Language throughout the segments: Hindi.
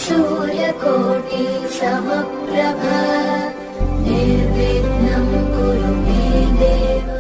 सूर्यकोटि समप्रभ निर्विघ्नं कुरु मे देव।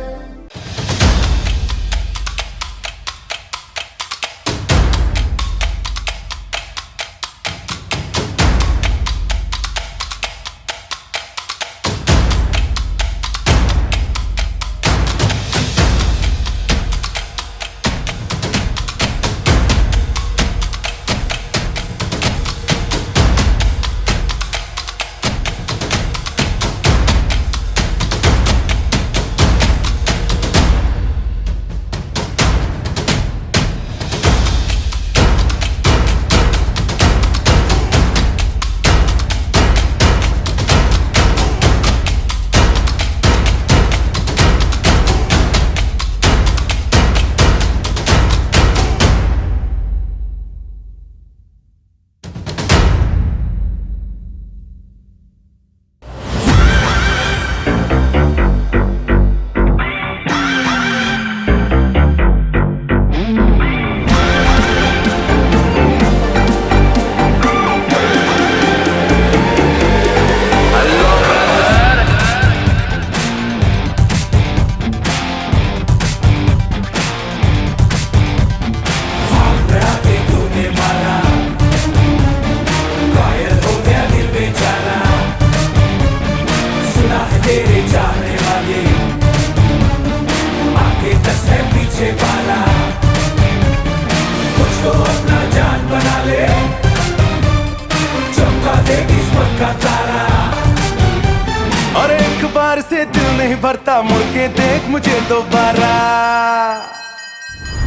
और एक बार से दिल नहीं भरता, मुड़ के देख मुझे दोबारा।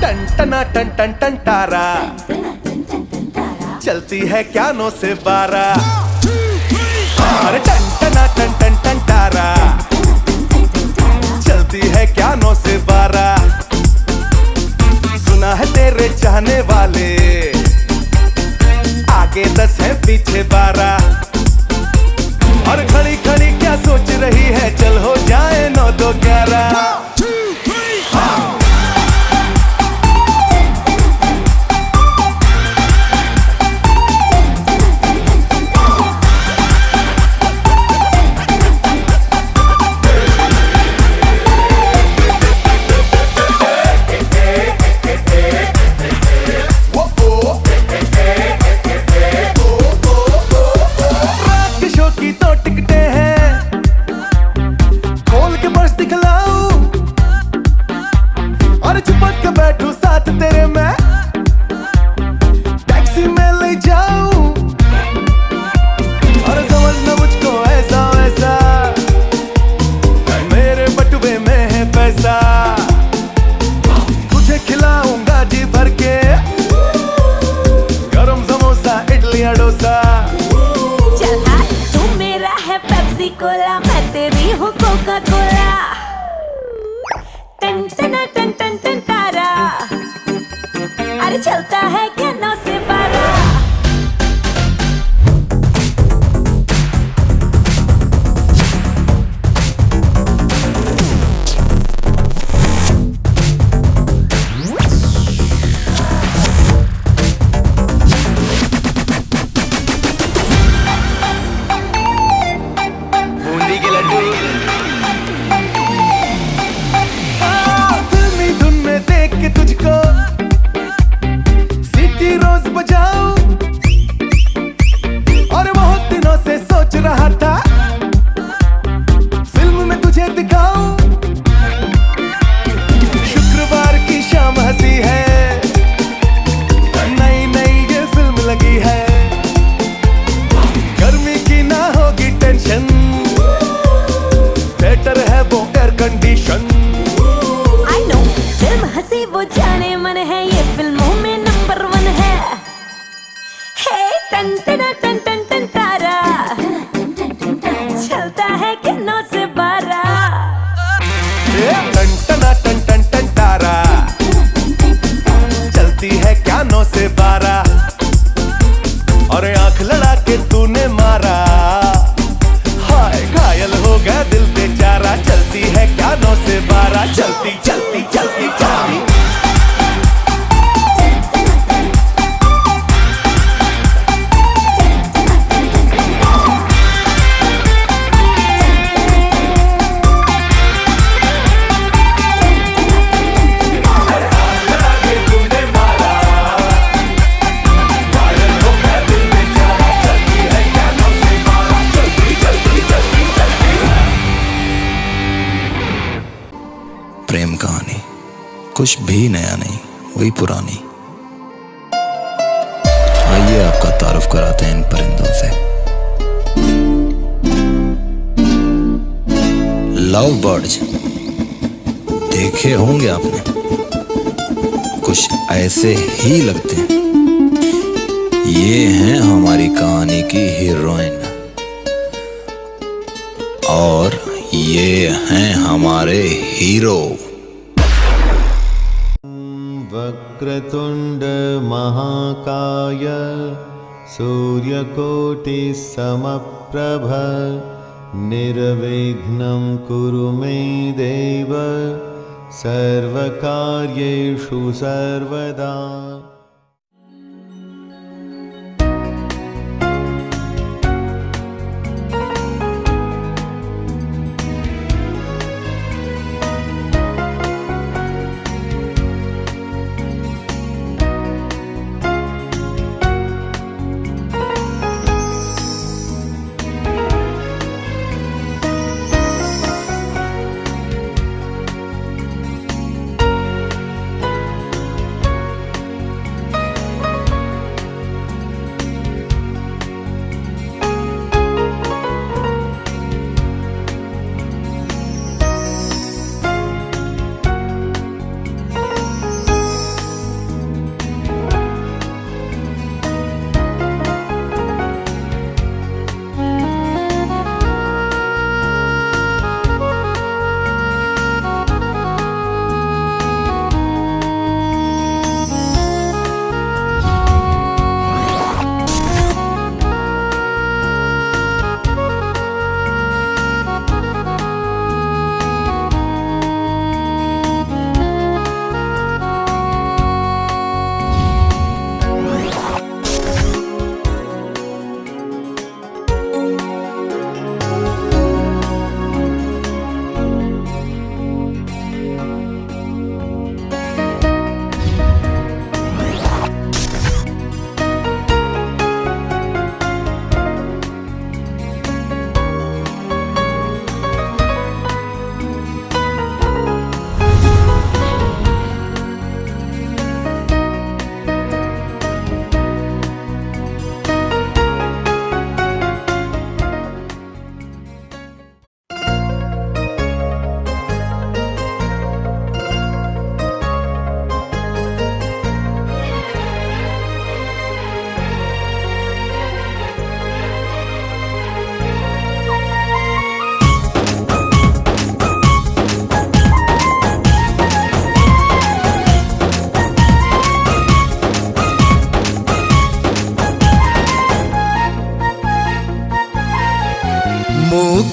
टन टना टन टन टन तारा, चलती है क्या 9 से 12। अरे टन टना टन टन टन तारा, चलती है क्या 9 से 12। सुना है तेरे चाहने वाले, आगे 10 है पीछे 12। और खड़ी खड़ी क्या सोच रही है, चल हो जाए 9 2 11। बैठूं साथ तेरे मैं, टैक्सी में ले जाऊं और समझना मुझको ऐसा वैसा, मेरे बटुए में है पैसा। तुझे खिलाऊंगा जी भर के, गरम समोसा इडली डोसा। चल हाँ, तू मेरा है पेप्सी कोला, मैं तेरी हूँ कोका कोला। टन टना टन टन टन तारा, अरे चलता है क्या 9 से 12। बूंदी के लड्डू देख के तुझको सिटी रोज बजाऊं, और बहुत दिनों से सोच रहा था फिल्म में तुझे दिखाऊं। शुक्रवार की शाम हंसी है, नई नई ये फिल्म लगी है, गर्मी की ना होगी टेंशन, थिएटर है वो एयर कंडीशन। हंसी वो जाने मन है, ये फिल्मों में नंबर 1 है। हे टन टना टन टन टन तारा, चलता है कि 9 से 12। टन टना टन टन टन तारा, चलती है क्या 9 से 12। और आंख लड़ा के तूने मारा, हाय घायल हो गया दिल बेचारा। चलती है क्या 9 से 12, चलती चलती चलती चलती। कुछ भी नया नहीं, वही पुरानी। आइए आपका तारुफ कराते हैं इन परिंदों से। लव बर्ड्स देखे होंगे आपने, कुछ ऐसे ही लगते हैं। ये हैं हमारी कहानी की हीरोइन और ये हैं हमारे हीरो। वक्रतुंड महाकाय सूर्यकोटि समप्रभ निर्विघ्नं कुरु मे देव सर्वकार्येषु सर्वदा।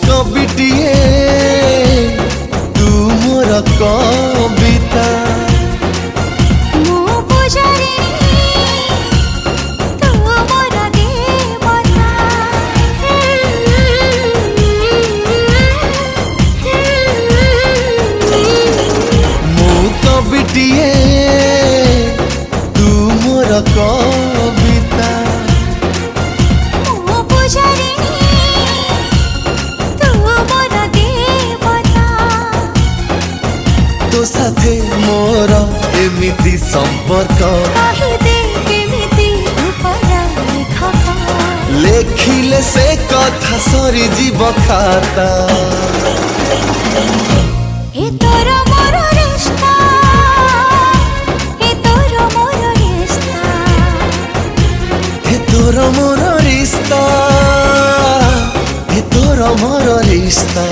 कविटिए तू मोर कविता कविटिए तू मोर कविता तो साथे मोर एमिति संपर्क लेखिले से कथा सरी जीव खाता तोर मोर रिश्ता तोर मोर रिश्ता।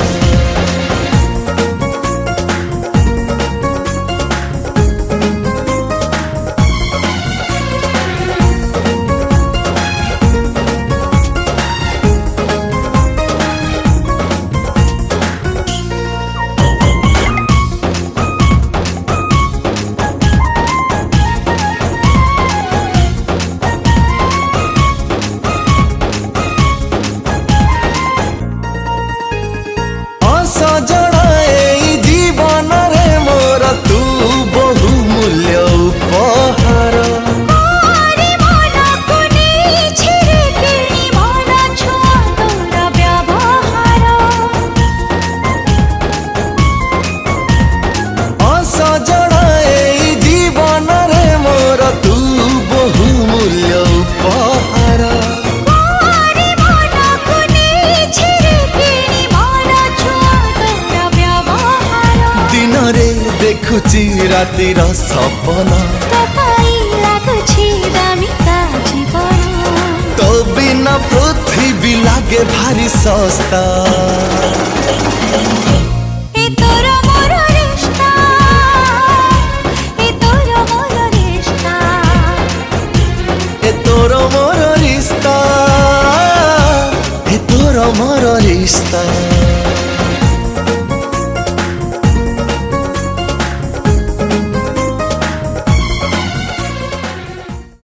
ରାତିର ସପନ ଲାଗୁଛି ଦାମିକା ଜୀବନ तो बिना पृथ्वी लागे भारी सस्ता ए तोर मोर रिश्ता ए तोर मोर रिश्ता ए तोर मोर रिश्ता ए तोर मोर रिश्ता